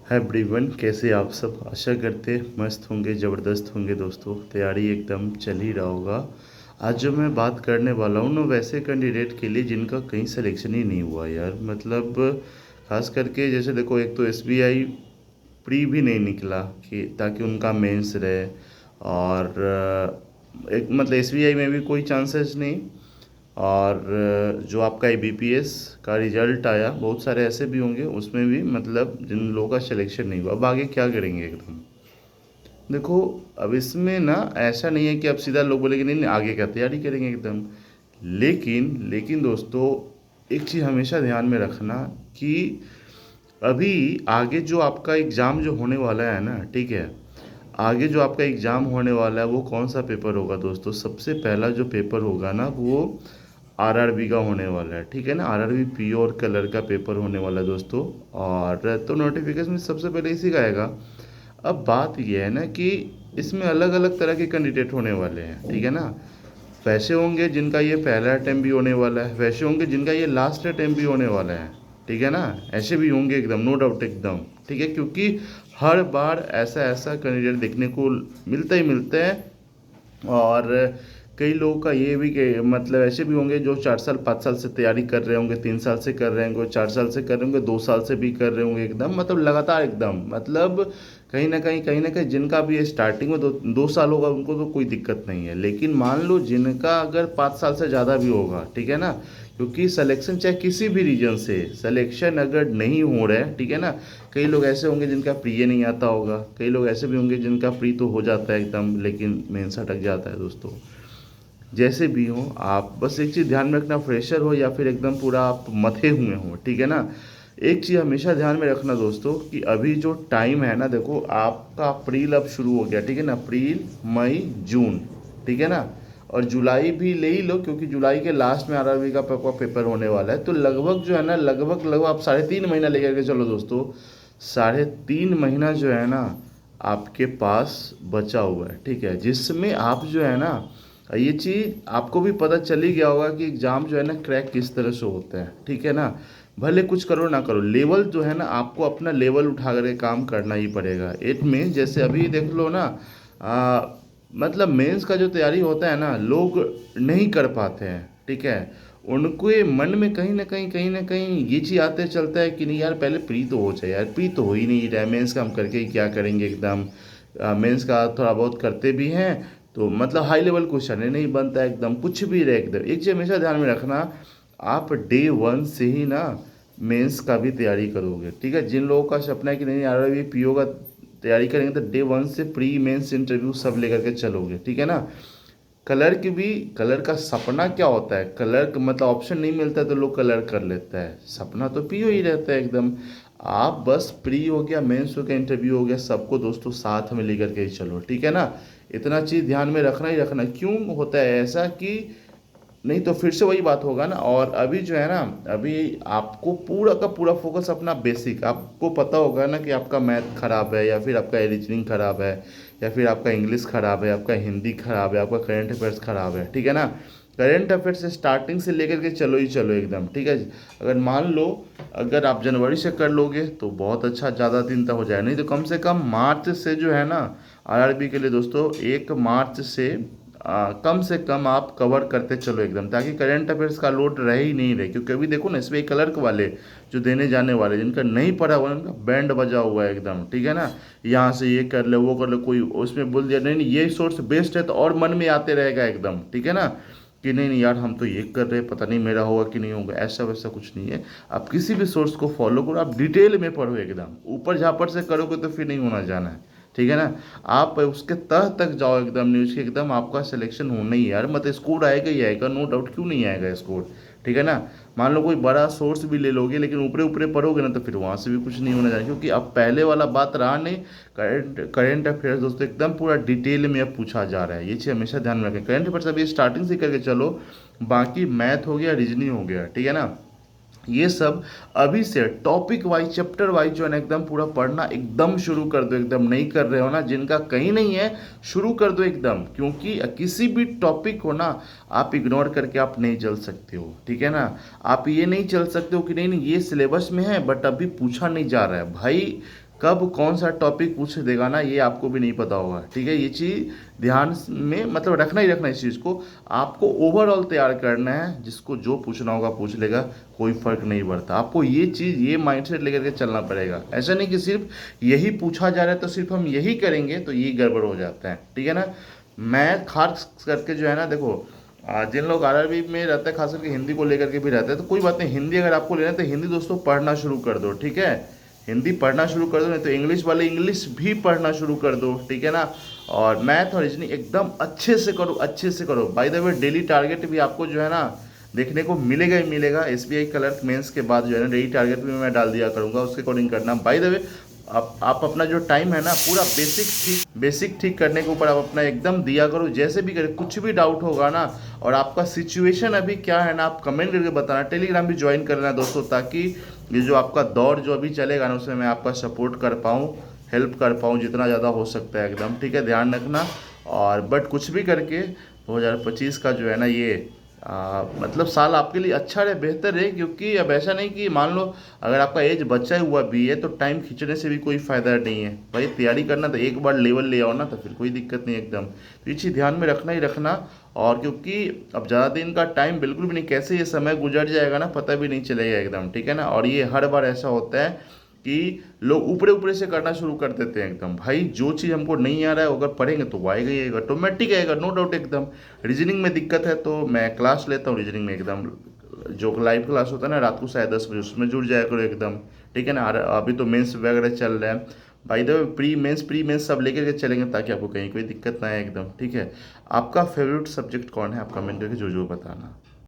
Hi everyone, कैसे आप सब। आशा करते मस्त होंगे, ज़बरदस्त होंगे दोस्तों। तैयारी एकदम चल ही रहा होगा। आज जो मैं बात करने वाला हूँ ना, वैसे कैंडिडेट के लिए जिनका कहीं सिलेक्शन ही नहीं हुआ यार। मतलब खास करके जैसे देखो, एक तो एसबीआई प्री भी नहीं निकला कि ताकि उनका मेंस रहे। और एक मतलब एसबीआई में भी कोई चांसेस नहीं। और जो आपका बीपीएस का रिजल्ट आया, बहुत सारे ऐसे भी होंगे उसमें भी, मतलब जिन लोगों का सिलेक्शन नहीं हुआ। अब आगे क्या करेंगे एकदम। देखो, अब इसमें ना ऐसा नहीं है कि अब सीधा लोग बोलेंगे नहीं नहीं आगे क्या तैयारी करेंगे एकदम। लेकिन लेकिन दोस्तों, एक चीज़ हमेशा ध्यान में रखना कि अभी आगे जो आपका एग्ज़ाम जो होने वाला है ना, ठीक है। आगे जो आपका एग्ज़ाम होने वाला है वो कौन सा पेपर होगा दोस्तों। सबसे पहला जो पेपर होगा ना, वो आरआरबी का होने वाला है, ठीक है ना। आरआरबी प्योर कलर का पेपर होने वाला है दोस्तों। और तो नोटिफिकेशन में सबसे पहले इसी का आएगा। अब बात यह है ना कि इसमें अलग अलग तरह के कैंडिडेट होने वाले हैं, ठीक है ना। वैसे होंगे जिनका ये पहला अटैम्प्ट भी होने वाला है, वैसे होंगे जिनका ये लास्ट अटैम्प्ट भी होने वाला है, ठीक है ना। ऐसे भी होंगे एकदम, नो डाउट एकदम, ठीक है। क्योंकि हर बार ऐसा ऐसा कैंडिडेट देखने को मिलता है। और कई लोगों का ये भी कि मतलब ऐसे भी होंगे जो 4 साल 5 साल से तैयारी कर रहे होंगे, 3 साल से कर रहे होंगे, 4 साल से कर रहे होंगे, 2 साल से भी कर रहे होंगे एकदम, मतलब लगातार एकदम, मतलब कहीं ना कहीं जिनका भी स्टार्टिंग में 2 साल होगा उनको तो कोई दिक्कत नहीं है। लेकिन मान लो जिनका अगर 5 साल से ज़्यादा भी होगा, ठीक है ना। क्योंकि सिलेक्शन चाहे किसी भी रीजन से सिलेक्शन अगर नहीं हो रहा है, ठीक है ना। कई लोग ऐसे होंगे जिनका प्री नहीं आता होगा, कई लोग ऐसे भी होंगे जिनका प्री तो हो जाता है एकदम, लेकिन मेंस अटक जाता है दोस्तों। जैसे भी हो, आप बस एक चीज़ ध्यान में रखना, फ्रेशर हो या फिर एकदम पूरा आप मथे हुए हो, ठीक है ना। एक चीज़ हमेशा ध्यान में रखना दोस्तों कि अभी जो टाइम है ना, देखो आपका अप्रैल अब शुरू हो गया, ठीक है ना। अप्रैल मई जून, ठीक है ना। और जुलाई भी ले ही लो, क्योंकि जुलाई के लास्ट में आरआरबी का पेपर होने वाला है। तो लगभग जो है ना, लगभग लगभग आप 3.5 महीना लेकर के चलो दोस्तों। 3.5 महीना जो है ना आपके पास बचा हुआ है, ठीक है। जिसमें आप जो है ना, ये चीज़ आपको भी पता चल ही गया होगा कि एग्ज़ाम जो है ना क्रैक किस तरह से होता है, ठीक है ना। भले कुछ करो ना करो, लेवल जो है ना आपको अपना लेवल उठा करके काम करना ही पड़ेगा। इट मीन जैसे अभी देख लो ना, आ, मतलब मेंस का जो तैयारी होता है ना, लोग नहीं कर पाते हैं, ठीक है। उनको ये मन में कहीं ना कहीं ये चीज़ आते चलता है कि नहीं यार, पहले प्री तो हो जाए यार, प्री तो हो ही नहीं रहा है, मेंस का हम करके ही क्या करेंगे एकदम। मेंस का थोड़ा बहुत करते भी हैं तो मतलब हाई लेवल क्वेश्चन है, नहीं बनता है एकदम, कुछ भी रहे एकदम। एक चीज़ हमेशा ध्यान में रखना, आप डे वन से ही ना मेंस का भी तैयारी करोगे, ठीक है। जिन लोगों का सपना है कि नहीं यार अभी पीओ का तैयारी करेंगे, तो डे वन से प्री मेंस इंटरव्यू सब लेकर के चलोगे, ठीक है ना। कलर की भी, कलर का सपना क्या होता है, कलर मतलब ऑप्शन नहीं मिलता है तो लोग कलर कर लेता है, सपना तो पीओ ही रहता है एकदम। आप बस प्री हो गया, मेंस हो गया, इंटरव्यू हो गया, सबको दोस्तों साथ में लेकर के ही चलो, ठीक है ना। इतना चीज़ ध्यान में रखना ही रखना। क्यों होता है ऐसा कि नहीं तो फिर से वही बात होगा ना। और अभी जो है ना, अभी आपको पूरा का पूरा फोकस अपना बेसिक, आपको पता होगा ना कि आपका मैथ खराब है, या फिर आपका रीजनिंग खराब है, या फिर आपका इंग्लिश खराब है, आपका हिंदी खराब है, आपका करंट अफेयर्स खराब है, ठीक है ना। करंट अफेयर्स से स्टार्टिंग से लेकर के चलो ही चलो एकदम, ठीक है। अगर मान लो अगर आप जनवरी से कर लोगे तो बहुत अच्छा, ज़्यादा दिन तक हो जाए, नहीं तो कम से कम मार्च से जो है ना आरआरबी के लिए दोस्तों, 1 मार्च कम से कम आप कवर करते चलो एकदम, ताकि करंट अफेयर्स का लोड रहे ही नहीं रहे। क्योंकि अभी देखो ना, इसमें क्लर्क वाले जो देने जाने वाले, जिनका नहीं पढ़ा हुआ है, उनका बैंड बजा हुआ है एकदम, ठीक है ना। यहाँ से ये कर ले वो कर ले, कोई उसमें बोल दिया नहीं नहीं ये सोर्स बेस्ट है, तो और मन में आते रहेगा एकदम, ठीक है ना। कि नहीं नहीं यार हम तो ये कर रहे हैं, पता नहीं मेरा होगा कि नहीं होगा। ऐसा वैसा कुछ नहीं है। आप किसी भी सोर्स को फॉलो करो, आप डिटेल में पढ़ो एकदम, ऊपर झापड़ से करोगे तो फिर नहीं होना जाना है, ठीक है ना। आप उसके तह तक जाओ एकदम, न्यूज़ के एकदम, आपका सिलेक्शन होना ही है यार। मतलब स्कोर आएगा ही आएगा, नो डाउट, क्यों नहीं आएगा स्कोर, ठीक है ना। मान लो कोई बड़ा सोर्स भी ले लोगे, लेकिन ऊपरे ऊपरे पढ़ोगे ना तो फिर वहाँ से भी कुछ नहीं होना चाहिए। क्योंकि अब पहले वाला बात रहा नहीं। करंट अफेयर्स दोस्तों एकदम पूरा डिटेल में अब पूछा जा रहा है, ये चीज़ हमेशा ध्यान में रखें। करंट अफेयर्स अभी स्टार्टिंग से करके चलो, बाकी मैथ हो गया, रीजनिंग हो गया, ठीक है ना। ये सब अभी से टॉपिक वाइज, चैप्टर वाइज जो है ना एकदम पूरा पढ़ना एकदम शुरू कर दो एकदम। नहीं कर रहे हो ना, जिनका कहीं नहीं है, शुरू कर दो एकदम। क्योंकि किसी भी टॉपिक को ना आप इग्नोर करके आप नहीं चल सकते हो, ठीक है ना। आप ये नहीं चल सकते हो कि नहीं नहीं ये सिलेबस में है बट अभी पूछा नहीं जा रहा है भाई। कब कौन सा टॉपिक पूछ देगा ना, ये आपको भी नहीं पता होगा। ठीक है, ये चीज़ ध्यान में मतलब रखना ही रखना है इस चीज़ को। आपको ओवरऑल तैयार करना है, जिसको जो पूछना होगा पूछ लेगा, कोई फर्क नहीं पड़ता। आपको ये चीज़, ये माइंडसेट लेकर के चलना पड़ेगा। ऐसा नहीं कि सिर्फ यही पूछा जा रहा है तो सिर्फ हम यही करेंगे, तो ये गड़बड़ हो जाता है। ठीक है ना। मैं खास करके जो है ना, देखो जिन लोग आरआरबी में रहते हैं, खास करके हिंदी को लेकर के भी रहते हैं, तो कोई बात नहीं, हिंदी अगर आपको लेना है तो हिंदी दोस्तों पढ़ना शुरू कर दो। ठीक है, हिंदी पढ़ना शुरू कर दो, नहीं तो इंग्लिश वाले इंग्लिश भी पढ़ना शुरू कर दो। ठीक है ना। और मैथ और रीजनिंग एकदम अच्छे से करो, अच्छे से करो। By the way daily target भी आपको जो है ना देखने को मिलेगा ही मिलेगा। एसबीआई क्लर्क मेंस के बाद जो है ना डेली टारगेट भी मैं डाल दिया करूँगा, उसके अकॉर्डिंग करना। बाय द वे आप अपना जो टाइम है ना पूरा बेसिक ठीक करने के ऊपर आप अपना एकदम दिया करो। जैसे भी करें, कुछ भी डाउट होगा ना, और आपका सिचुएशन अभी क्या है ना, आप कमेंट करके बताना। टेलीग्राम भी ज्वाइन कर लेना दोस्तों, ताकि ये जो आपका दौर जो अभी चलेगा ना, उसमें मैं आपका सपोर्ट कर पाऊँ, हेल्प कर पाऊँ जितना ज़्यादा हो सकता है एकदम। ठीक है, ध्यान रखना। और बट कुछ भी करके 2025 का जो है ना ये मतलब साल आपके लिए अच्छा रहे, बेहतर रहे। क्योंकि अब ऐसा नहीं कि मान लो अगर आपका एज बचा हुआ भी है तो टाइम खींचने से भी कोई फ़ायदा नहीं है भाई। तैयारी करना तो एक बार लेवल ले आओ ना, तो फिर कोई दिक्कत नहीं एकदम। तो ये चीज़ ध्यान में रखना ही रखना। और क्योंकि अब ज़्यादा दिन का टाइम बिल्कुल भी नहीं, कैसे ये समय गुजर जाएगा ना पता भी नहीं चलेगा एकदम। ठीक है ना। और ये हर बार ऐसा होता है कि लोग ऊपरे ऊपरे से करना शुरू कर देते हैं एकदम। भाई जो चीज़ हमको नहीं आ रहा है अगर पढ़ेंगे तो वो आएगा ही आएगा, ऑटोमेटिक आएगा, नो डाउट एकदम। रीजनिंग में दिक्कत है तो मैं क्लास लेता हूँ रीजनिंग में एकदम, जो लाइव क्लास होता है ना रात को 10:30 बजे, उसमें जुड़ जाया करो एकदम। ठीक है ना। अभी तो मेंस वगैरह चल रहा है भाई, द प्री मेंस सब लेकर के चलेंगे, ताकि आपको कहीं कोई दिक्कत ना आए एकदम। ठीक है। आपका फेवरेट सब्जेक्ट कौन है, आप कमेंट करके जो बताना।